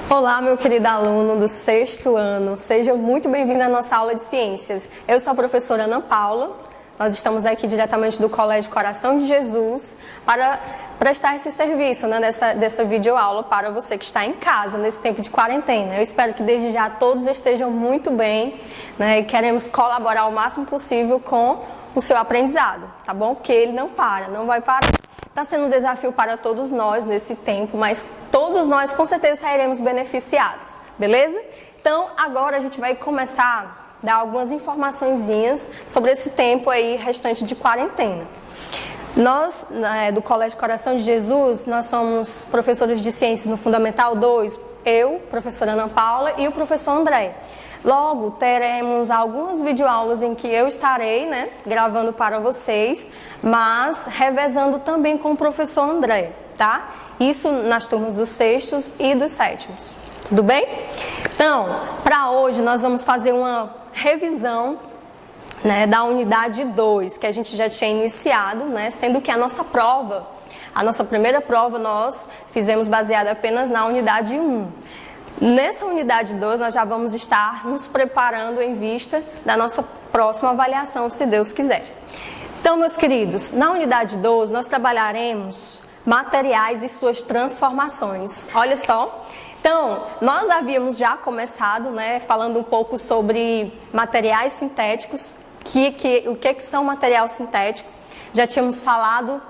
Olá, meu querido aluno do 6º ano, seja muito bem-vindo à nossa aula de ciências. Eu sou a professora Ana Paula, nós estamos aqui diretamente do Colégio Coração de Jesus para prestar esse serviço, dessa videoaula para você que está em casa nesse tempo de quarentena. Eu espero que desde já todos estejam muito bem, e queremos colaborar o máximo possível com o seu aprendizado, tá bom? Porque ele não vai parar. Está sendo um desafio para todos nós nesse tempo, mas todos nós com certeza sairemos beneficiados, beleza? Então agora a gente vai começar a dar algumas informaçõezinhas sobre esse tempo aí restante de quarentena. Nós, do Colégio Coração de Jesus, nós somos professores de ciências no Fundamental 2, eu, professora Ana Paula e o professor André. Logo, teremos algumas videoaulas em que eu estarei, gravando para vocês, mas revezando também com o professor André, tá? Isso nas turmas dos 6º e dos 7º, tudo bem? Então, para hoje nós vamos fazer uma revisão, da unidade 2, que a gente já tinha iniciado, sendo que a nossa primeira prova nós fizemos baseada apenas na unidade 1. Nessa unidade 2, nós já vamos estar nos preparando em vista da nossa próxima avaliação, se Deus quiser. Então, meus queridos, na unidade 2, nós trabalharemos materiais e suas transformações. Olha só. Então, nós havíamos já começado, falando um pouco sobre materiais sintéticos, o que são material sintético. Já tínhamos falado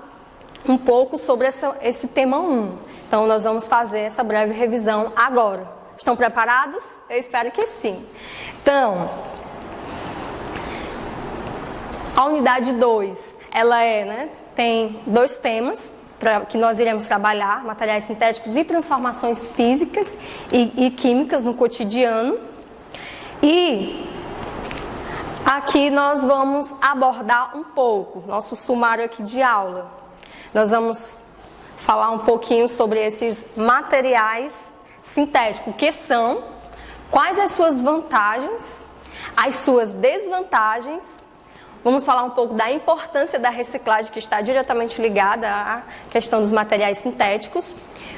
um pouco sobre esse tema 1. Então, nós vamos fazer essa breve revisão agora. Estão preparados? Eu espero que sim. Então, a unidade 2, ela tem 2 temas que nós iremos trabalhar, materiais sintéticos e transformações físicas e químicas no cotidiano. E aqui nós vamos abordar um pouco, nosso sumário aqui de aula. Nós vamos falar um pouquinho sobre esses materiais sintéticos, o que são, quais as suas vantagens, as suas desvantagens. Vamos falar um pouco da importância da reciclagem, que está diretamente ligada à questão dos materiais sintéticos.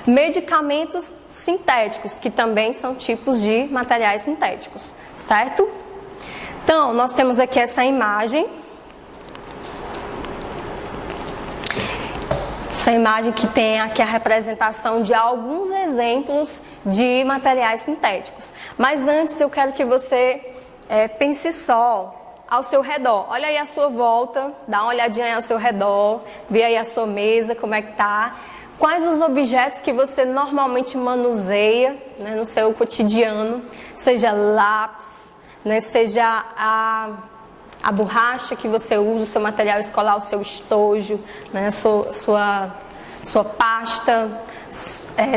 Medicamentos sintéticos, que também são tipos de materiais sintéticos, certo? Então, nós temos aqui essa imagem. Essa imagem que tem aqui a representação de alguns exemplos de materiais sintéticos. Mas antes eu quero que você pense só ao seu redor. Olha aí à sua volta, dá uma olhadinha aí ao seu redor, vê aí a sua mesa, como é que tá. Quais os objetos que você normalmente manuseia, no seu cotidiano, seja lápis, seja a borracha que você usa, o seu material escolar, o seu estojo, sua pasta,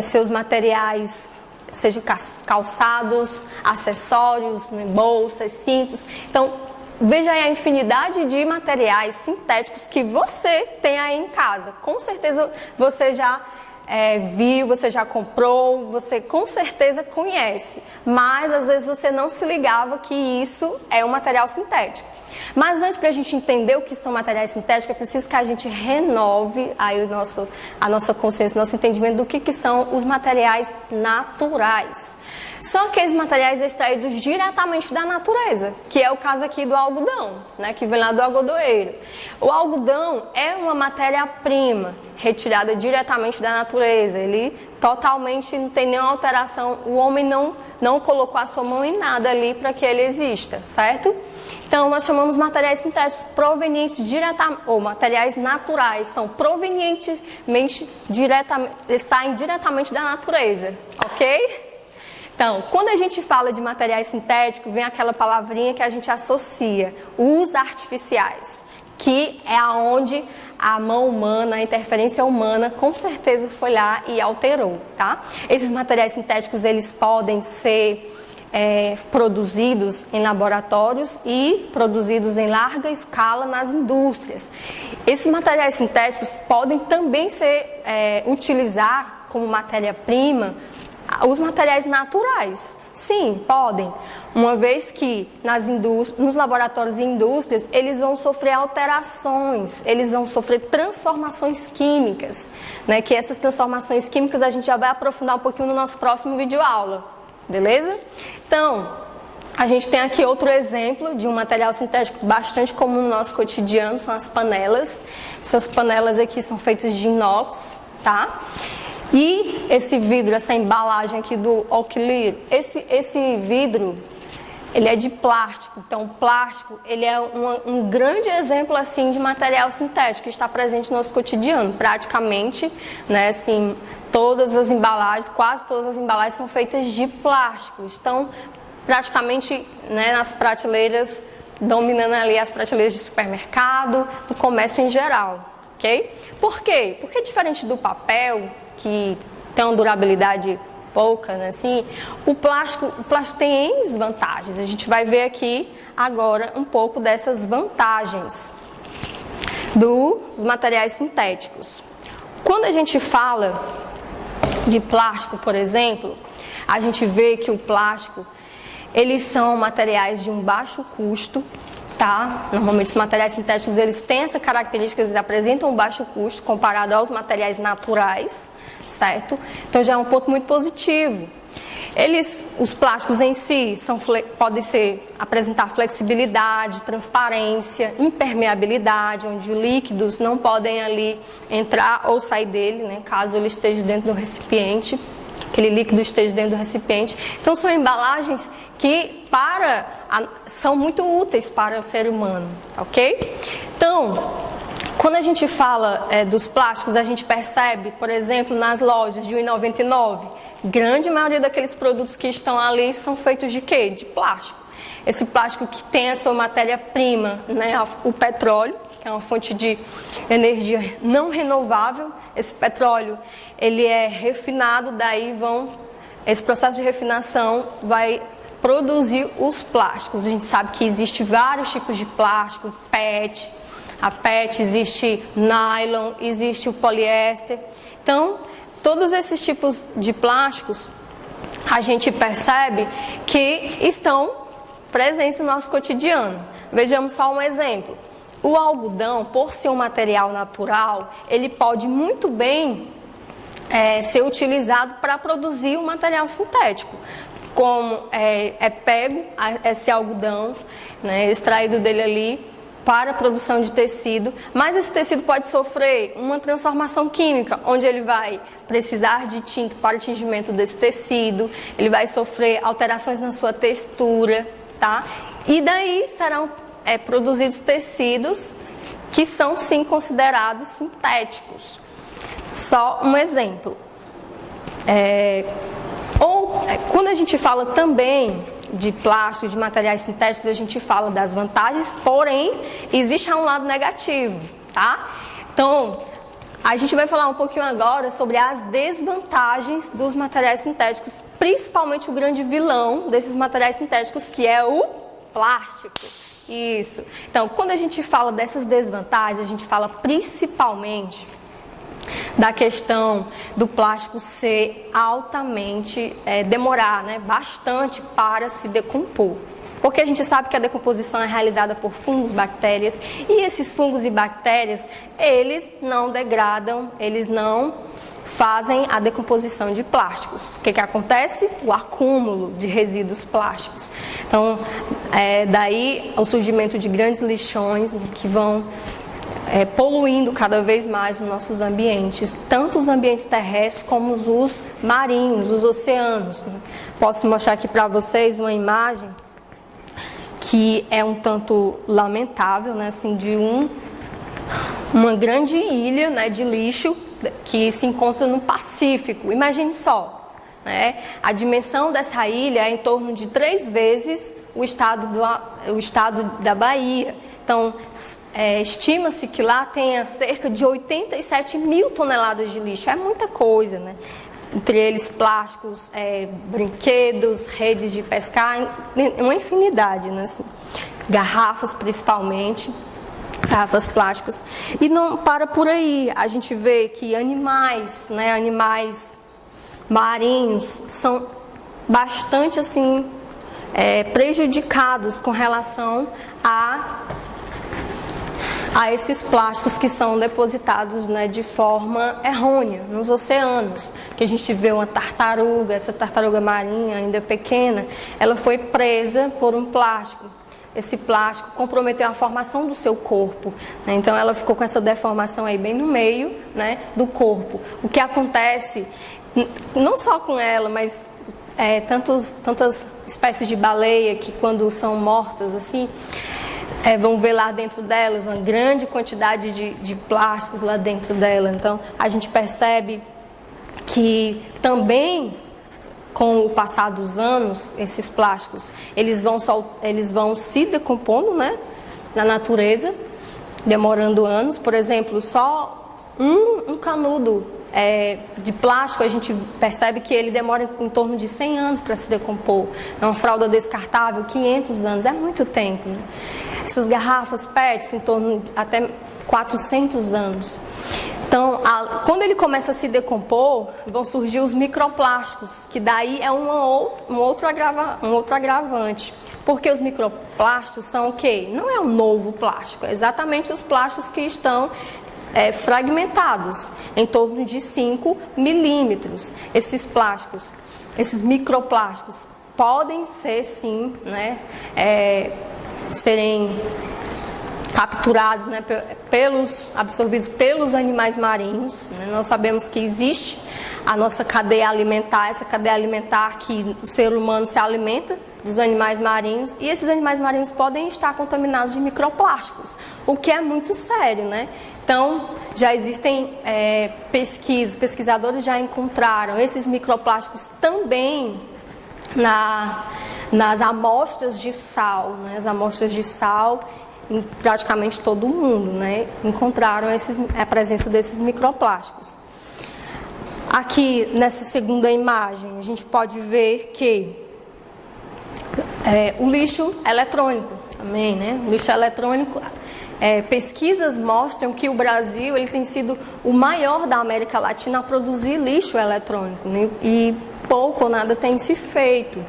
seus materiais, seja calçados, acessórios, bolsas, cintos. Então, veja aí a infinidade de materiais sintéticos que você tem aí em casa. Com certeza você já viu, você já comprou, você com certeza conhece. Mas às vezes você não se ligava que isso é um material sintético. Mas antes, para a gente entender o que são materiais sintéticos, é preciso que a gente renove aí a nossa consciência, nosso entendimento do que são os materiais naturais. São aqueles materiais extraídos diretamente da natureza, que é o caso aqui do algodão, que vem lá do algodoeiro. O algodão é uma matéria-prima retirada diretamente da natureza, ele totalmente não tem nenhuma alteração, o homem não colocou a sua mão em nada ali para que ele exista, certo? Então, nós chamamos materiais sintéticos provenientes ou materiais naturais, são provenientemente saem diretamente da natureza, ok? Então, quando a gente fala de materiais sintéticos, vem aquela palavrinha que a gente associa, os artificiais, que é aonde a mão humana, a interferência humana, com certeza foi lá e alterou, tá? Esses materiais sintéticos, eles podem ser produzidos em laboratórios e produzidos em larga escala nas indústrias. Esses materiais sintéticos podem também utilizar como matéria-prima os materiais naturais, Sim, podem. Uma vez que nos laboratórios e indústrias, eles vão sofrer alterações, eles vão sofrer transformações químicas, né? Que essas transformações químicas a gente já vai aprofundar um pouquinho no nosso próximo videoaula, beleza? Então, a gente tem aqui outro exemplo de um material sintético bastante comum no nosso cotidiano, são as panelas. Essas panelas aqui são feitas de inox, tá? E esse vidro, essa embalagem aqui do Oakley, esse vidro, ele é de plástico. Então, o plástico, ele é um grande exemplo, assim, de material sintético que está presente no nosso cotidiano. Praticamente, né, assim, todas as embalagens, quase todas as embalagens são feitas de plástico. Estão praticamente, né, nas prateleiras, dominando ali as prateleiras de supermercado, do comércio em geral, ok? Por quê? Porque diferente do papel, que tem uma durabilidade pouca, né, assim, o plástico tem N vantagens. A gente vai ver aqui agora um pouco dessas vantagens dos materiais sintéticos. Quando a gente fala de plástico, por exemplo, a gente vê que o plástico, eles são materiais de um baixo custo, tá? Normalmente os materiais sintéticos, eles têm essa característica, eles apresentam um baixo custo comparado aos materiais naturais, certo? Então já é um ponto muito positivo. Os plásticos em si podem apresentar flexibilidade, transparência, impermeabilidade, onde líquidos não podem ali entrar ou sair dele, né, caso ele esteja dentro do recipiente, aquele líquido esteja dentro do recipiente. Então são embalagens que são muito úteis para o ser humano, ok? Então, quando a gente fala dos plásticos, a gente percebe, por exemplo, nas lojas de R$1,99, grande maioria daqueles produtos que estão ali são feitos de quê? De plástico. Esse plástico que tem a sua matéria-prima, né, o petróleo, que é uma fonte de energia não renovável. Esse petróleo, ele é refinado, esse processo de refinação vai produzir os plásticos. A gente sabe que existe vários tipos de plástico, a PET, existe nylon, existe o poliéster. Então, todos esses tipos de plásticos, a gente percebe que estão presentes no nosso cotidiano. Vejamos só um exemplo. O algodão, por ser um material natural, ele pode muito bem ser utilizado para produzir um material sintético. Como pego esse algodão, né, extraído dele ali, para a produção de tecido, mas esse tecido pode sofrer uma transformação química, onde ele vai precisar de tinta para o tingimento desse tecido, ele vai sofrer alterações na sua textura, tá? E daí serão produzidos tecidos que são sim considerados sintéticos. Só um exemplo. Quando a gente fala também de plástico, de materiais sintéticos, a gente fala das vantagens, porém, existe um lado negativo, tá? Então, a gente vai falar um pouquinho agora sobre as desvantagens dos materiais sintéticos, principalmente o grande vilão desses materiais sintéticos, que é o plástico. Isso. Então, quando a gente fala dessas desvantagens, a gente fala principalmente da questão do plástico ser altamente, demorar, né, bastante para se decompor. Porque a gente sabe que a decomposição é realizada por fungos, bactérias, e esses fungos e bactérias, eles não degradam, eles não fazem a decomposição de plásticos. O que acontece? O acúmulo de resíduos plásticos. Então, daí o surgimento de grandes lixões, né, que vão poluindo cada vez mais os nossos ambientes, tanto os ambientes terrestres como os marinhos, os oceanos. Posso mostrar aqui para vocês uma imagem que é um tanto lamentável, né, assim, de uma grande ilha, né, de lixo que se encontra no Pacífico. Imagine só, né, a dimensão dessa ilha é em torno de 3 vezes o estado da Bahia. Então, estima-se que lá tenha cerca de 87 mil toneladas de lixo. É muita coisa, né? Entre eles plásticos, brinquedos, redes de pescar, uma infinidade, né? Assim, garrafas principalmente, garrafas plásticas. E não para por aí, a gente vê que animais, né, animais marinhos são bastante assim prejudicados com relação a esses plásticos que são depositados, né, de forma errônea nos oceanos. Que a gente vê uma tartaruga, essa tartaruga marinha ainda pequena, ela foi presa por um plástico. Esse plástico comprometeu a formação do seu corpo, né? Então ela ficou com essa deformação aí bem no meio, né, do corpo. O que acontece, não só com ela, mas tantas espécies de baleia que quando são mortas assim, vão ver lá dentro delas uma grande quantidade de plásticos lá dentro dela. Então a gente percebe que também com o passar dos anos, esses plásticos, eles vão se decompondo, né, na natureza, demorando anos. Por exemplo, só um canudo de plástico, a gente percebe que ele demora em torno de 100 anos para se decompor. É uma fralda descartável, 500 anos, é muito tempo, né? Essas garrafas PET, em torno de até 400 anos. Então, quando ele começa a se decompor, vão surgir os microplásticos, que daí é um outro agravante. Porque os microplásticos são o quê? Não é um novo plástico, é exatamente os plásticos que estão fragmentados, em torno de 5 milímetros. Esses plásticos, esses microplásticos, podem ser sim, né, serem capturados, né, absorvidos pelos animais marinhos, né? Nós sabemos que existe a nossa cadeia alimentar, essa cadeia alimentar que o ser humano se alimenta dos animais marinhos, e esses animais marinhos podem estar contaminados de microplásticos, o que é muito sério, né? Então, já existem pesquisadores já encontraram esses microplásticos também nas amostras de sal, né? As amostras de sal em praticamente todo o mundo, né, encontraram a presença desses microplásticos. Aqui nessa segunda imagem a gente pode ver que o lixo eletrônico também, né? O lixo eletrônico, pesquisas mostram que o Brasil ele tem sido o maior da América Latina a produzir lixo eletrônico, né? E pouco ou nada tem se feito.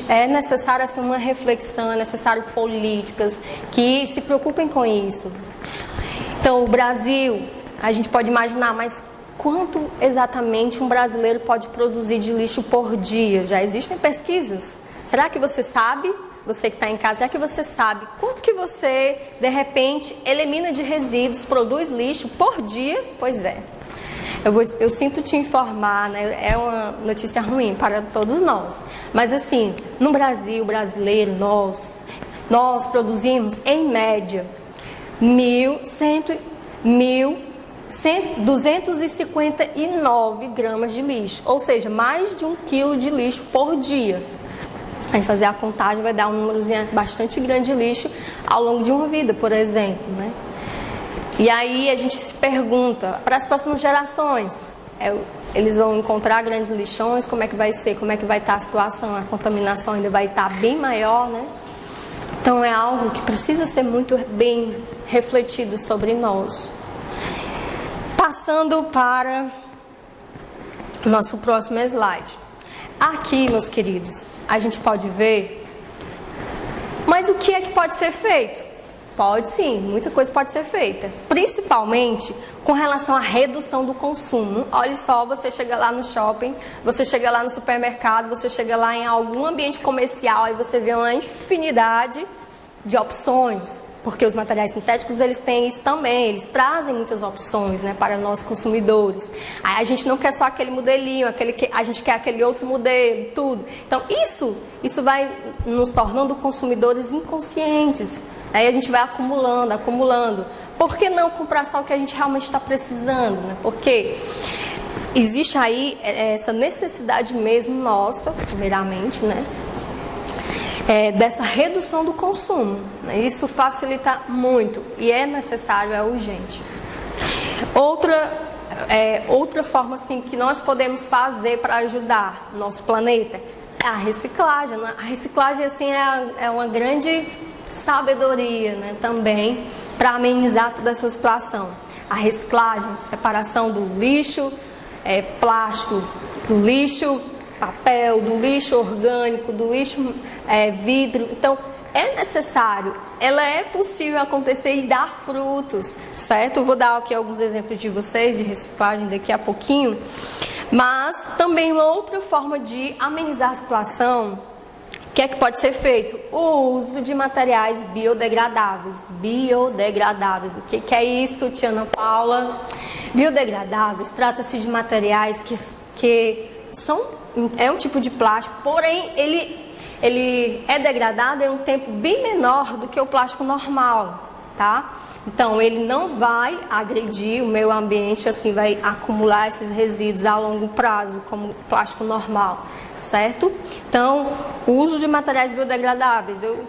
É necessário assim, uma reflexão, é necessário políticas que se preocupem com isso. Então, o Brasil, a gente pode imaginar, mas quanto exatamente um brasileiro pode produzir de lixo por dia? Já existem pesquisas. Será que você sabe? Você que está em casa, será que você sabe quanto que você, de repente, elimina de resíduos, produz lixo por dia? Pois é. Eu sinto te informar, né? É uma notícia ruim para todos nós. Mas assim, no Brasil, brasileiro, nós produzimos, em média, 259 gramas de lixo. Ou seja, mais de 1 quilo de lixo por dia. A gente fazer a contagem vai dar um númerozinho bastante grande de lixo ao longo de uma vida, por exemplo, né? E aí a gente se pergunta, para as próximas gerações, eles vão encontrar grandes lixões, como é que vai ser, como é que vai estar a situação, a contaminação ainda vai estar bem maior, né? Então é algo que precisa ser muito bem refletido sobre nós. Passando para o nosso próximo slide. Aqui, meus queridos, a gente pode ver, mas o que é que pode ser feito? Pode sim, muita coisa pode ser feita, principalmente com relação à redução do consumo. Olha só, você chega lá no shopping, você chega lá no supermercado, você chega lá em algum ambiente comercial e você vê uma infinidade de opções, porque os materiais sintéticos eles têm isso também, eles trazem muitas opções, né, para nós consumidores. Aí a gente não quer só aquele modelinho, a gente quer aquele outro modelo, tudo. Então isso vai nos tornando consumidores inconscientes. Aí a gente vai acumulando. Por que não comprar só o que a gente realmente está precisando, né? Porque existe aí essa necessidade mesmo nossa, primeiramente, né? Dessa redução do consumo. Né? Isso facilita muito e é necessário, é urgente. Outra forma assim, que nós podemos fazer para ajudar o nosso planeta é a reciclagem. Né? A reciclagem assim, é uma grande sabedoria, né, também para amenizar toda essa situação. A reciclagem, separação do lixo plástico, do lixo papel, do lixo orgânico, do lixo vidro. Então, é necessário, ela é possível acontecer e dar frutos, certo? Eu vou dar aqui alguns exemplos de vocês, de reciclagem daqui a pouquinho, mas também uma outra forma de amenizar a situação, o que é que pode ser feito? O uso de materiais biodegradáveis. Biodegradáveis, o que é isso, tia Ana Paula? Biodegradáveis, trata-se de materiais que é um tipo de plástico, porém ele é degradado em um tempo bem menor do que o plástico normal, tá? Então, ele não vai agredir o meio ambiente, assim, vai acumular esses resíduos a longo prazo, como o plástico normal, certo? Então, o uso de materiais biodegradáveis, eu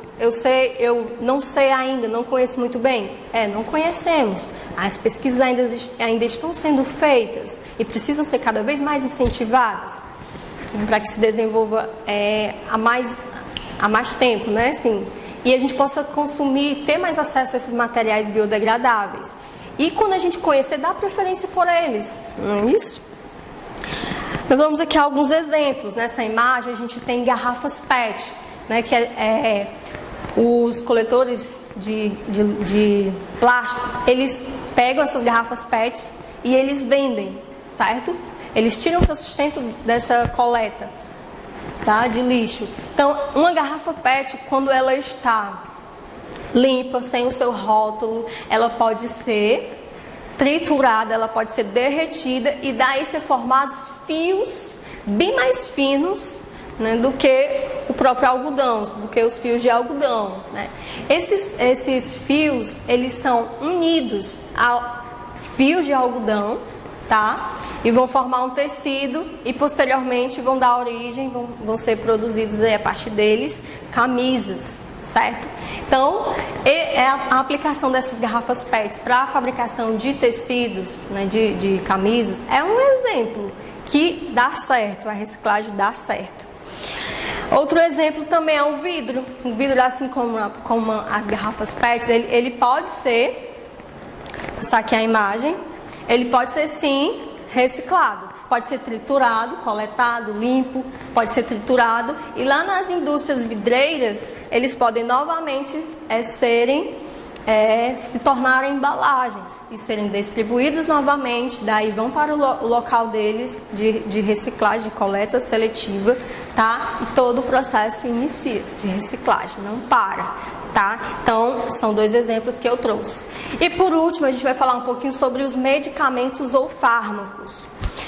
não sei ainda, não conheço muito bem. Não conhecemos. As pesquisas ainda estão sendo feitas e precisam ser cada vez mais incentivadas para que se desenvolva há mais tempo, né? Assim, e a gente possa consumir, ter mais acesso a esses materiais biodegradáveis. E quando a gente conhecer, dá preferência por eles, não é isso? Nós vamos aqui a alguns exemplos. Nessa imagem a gente tem garrafas PET, né? Que os coletores de plástico, eles pegam essas garrafas PET e eles vendem, certo? Eles tiram seu sustento dessa coleta, tá, de lixo. Então, uma garrafa PET, quando ela está limpa, sem o seu rótulo, ela pode ser triturada, ela pode ser derretida e daí ser formados fios bem mais finos, né, do que o próprio algodão, do que os fios de algodão, né? Esses fios, eles são unidos a fios de algodão, tá? E vão formar um tecido e posteriormente vão dar origem, vão ser produzidos a partir deles camisas, certo? Então, a aplicação dessas garrafas PET para a fabricação de tecidos, né, de camisas, é um exemplo que dá certo, a reciclagem dá certo. Outro exemplo também é o vidro. O vidro, assim como as garrafas PET, ele pode ser, vou passar aqui a imagem, ele pode ser sim reciclado, pode ser triturado, coletado, limpo, pode ser triturado e lá nas indústrias vidreiras eles podem novamente se tornarem embalagens e serem distribuídos novamente, daí vão para o local deles de reciclagem, de coleta seletiva, tá? E todo o processo inicia de reciclagem, não para, tá? Então, são dois exemplos que eu trouxe. E por último, a gente vai falar um pouquinho sobre os medicamentos ou fármacos.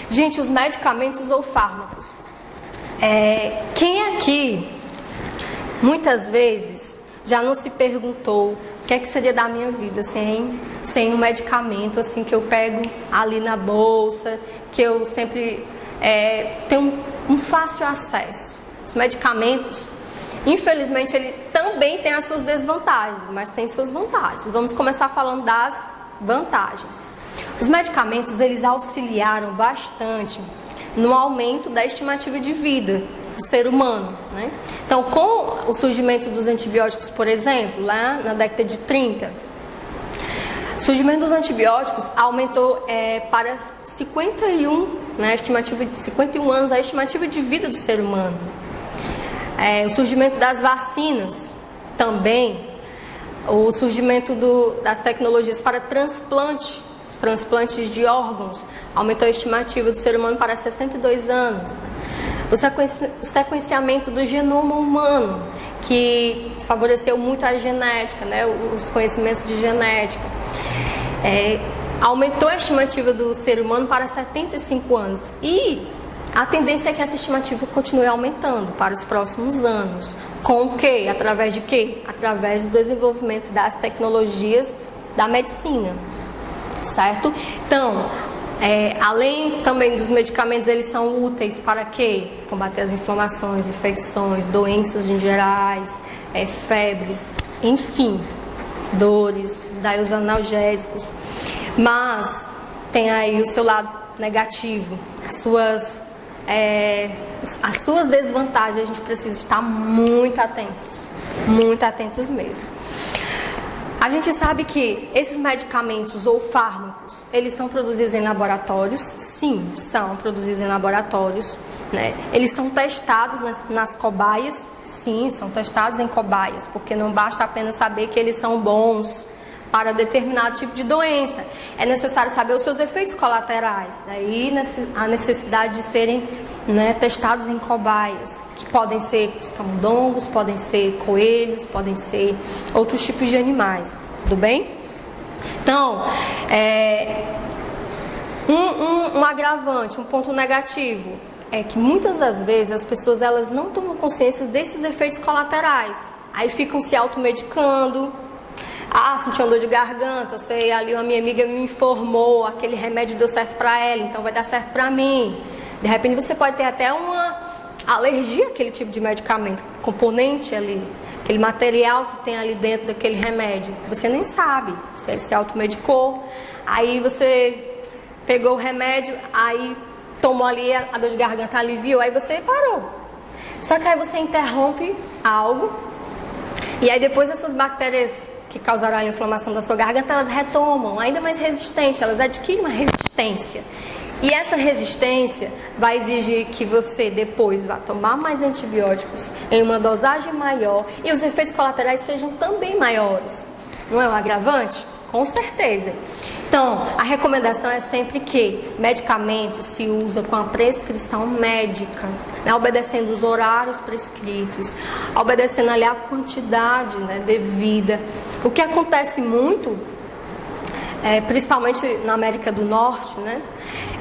Gente, os medicamentos ou fármacos. Quem aqui, muitas vezes, já não se perguntou o que é que seria da minha vida sem um medicamento assim que eu pego ali na bolsa, que eu sempre tenho um fácil acesso. Os medicamentos, infelizmente, ele também tem as suas desvantagens, mas tem suas vantagens. Vamos começar falando das vantagens. Os medicamentos, eles auxiliaram bastante no aumento da estimativa de vida do ser humano, né? Então, com o surgimento dos antibióticos, por exemplo, lá na década de 30, o surgimento dos antibióticos aumentou para 51, né, a estimativa de 51 anos, a estimativa de vida do ser humano. O surgimento das vacinas também, o surgimento das tecnologias para transplantes de órgãos, aumentou a estimativa do ser humano para 62 anos. O sequenciamento do genoma humano, que favoreceu muito a genética, né, os conhecimentos de genética, aumentou a estimativa do ser humano para 75 anos. E a tendência é que essa estimativa continue aumentando para os próximos anos. Com o quê? Através de quê? Através do desenvolvimento das tecnologias da medicina, certo? Então, além também dos medicamentos, eles são úteis para quê? Combater as inflamações, infecções, doenças em gerais, febres, enfim, dores, daí os analgésicos. Mas tem aí o seu lado negativo, as suas desvantagens. A gente precisa estar muito atentos mesmo. A gente sabe que esses medicamentos ou fármacos, eles são produzidos em laboratórios? Sim, são produzidos em laboratórios, né? Eles são testados nas cobaias? Sim, são testados em cobaias, porque não basta apenas saber que eles são bons para determinado tipo de doença. É necessário saber os seus efeitos colaterais. Daí a necessidade de serem, né, testados em cobaias, que podem ser os camundongos, podem ser coelhos, podem ser outros tipos de animais. Tudo bem? Então, um agravante, um ponto negativo, é que muitas das vezes as pessoas elas não tomam consciência desses efeitos colaterais. Aí ficam se automedicando. Ah, senti uma dor de garganta, eu sei, ali uma minha amiga me informou, aquele remédio deu certo para ela, então vai dar certo para mim. De repente você pode ter até uma alergia àquele tipo de medicamento, componente ali, aquele material que tem ali dentro daquele remédio. Você nem sabe, você se automedicou, aí você pegou o remédio, aí tomou ali, a dor de garganta aliviou, aí você parou. Só que aí você interrompe algo, e aí depois essas bactérias que causaram a inflamação da sua garganta, elas retomam, ainda mais resistente, elas adquirem uma resistência. E essa resistência vai exigir que você depois vá tomar mais antibióticos em uma dosagem maior e os efeitos colaterais sejam também maiores. Não é um agravante? Com certeza. Então, a recomendação é sempre que medicamento se usa com a prescrição médica, né, obedecendo os horários prescritos, obedecendo ali a quantidade, né, devida. O que acontece muito, principalmente na América do Norte, né,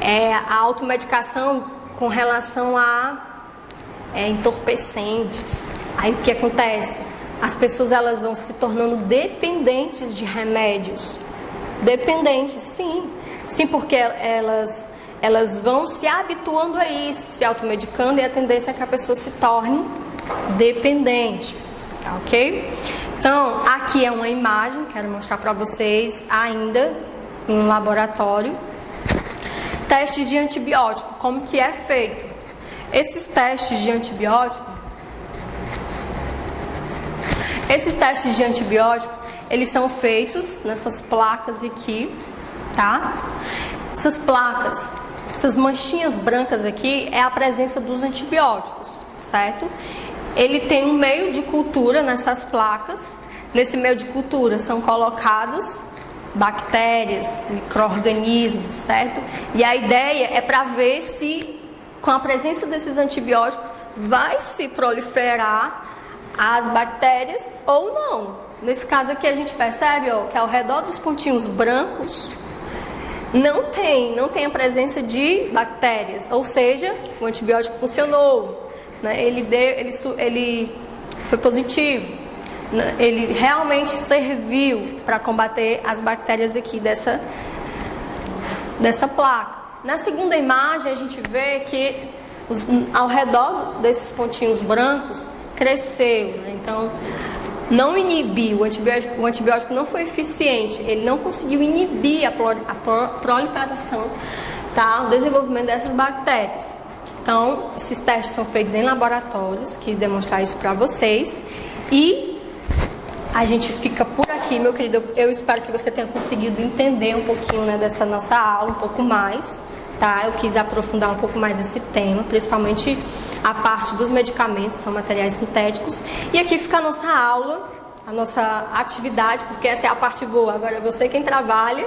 é a automedicação com relação a entorpecentes. Aí o que acontece? As pessoas elas vão se tornando dependentes de remédios. Dependentes, sim. Sim, porque elas vão se habituando a isso, se automedicando, e a tendência é que a pessoa se torne dependente. Tá, ok? Então, aqui é uma imagem, quero mostrar para vocês ainda em um laboratório. Testes de antibiótico, como que é feito? Esses testes de antibiótico, eles são feitos nessas placas aqui, tá? Essas placas, essas manchinhas brancas aqui é a presença dos antibióticos, certo? Ele tem um meio de cultura nessas placas. Nesse meio de cultura são colocados bactérias, micro-organismos, certo? E a ideia é para ver se, com a presença desses antibióticos, vai se proliferar as bactérias ou não. Nesse caso aqui a gente percebe, ó, que ao redor dos pontinhos brancos não tem a presença de bactérias, ou seja, o antibiótico funcionou, né? Ele foi positivo, né? Ele realmente serviu para combater as bactérias aqui dessa placa. Na segunda imagem a gente vê que ao redor desses pontinhos brancos cresceu, né? Então não inibiu, o antibiótico não foi eficiente, ele não conseguiu inibir a proliferação, tá? O desenvolvimento dessas bactérias. Então, esses testes são feitos em laboratórios, quis demonstrar isso para vocês, e a gente fica por aqui, meu querido. Eu espero que você tenha conseguido entender um pouquinho, né, dessa nossa aula, um pouco mais. Tá? Eu quis aprofundar um pouco mais esse tema, principalmente a parte dos medicamentos, são materiais sintéticos. E aqui fica a nossa aula, a nossa atividade, porque essa é a parte boa. Agora é você quem trabalha,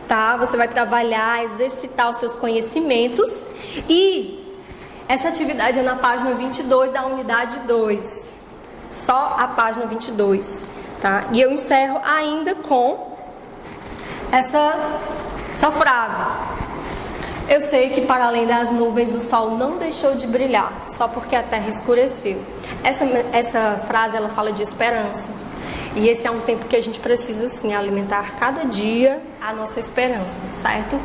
tá? Você vai trabalhar, exercitar os seus conhecimentos. E essa atividade é na página 22 da unidade 2. Só a página 22, tá? E eu encerro ainda com essa frase. Eu sei que para além das nuvens o sol não deixou de brilhar, só porque a terra escureceu. Essa frase ela fala de esperança. E esse é um tempo que a gente precisa sim alimentar cada dia a nossa esperança, certo?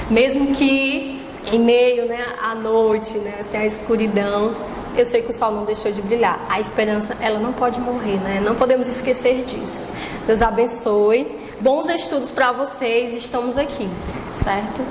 Mesmo que em meio, né, à noite, né, assim, à escuridão, eu sei que o sol não deixou de brilhar. A esperança ela não pode morrer, né? Não podemos esquecer disso. Deus abençoe. Bons estudos para vocês. Estamos aqui, certo?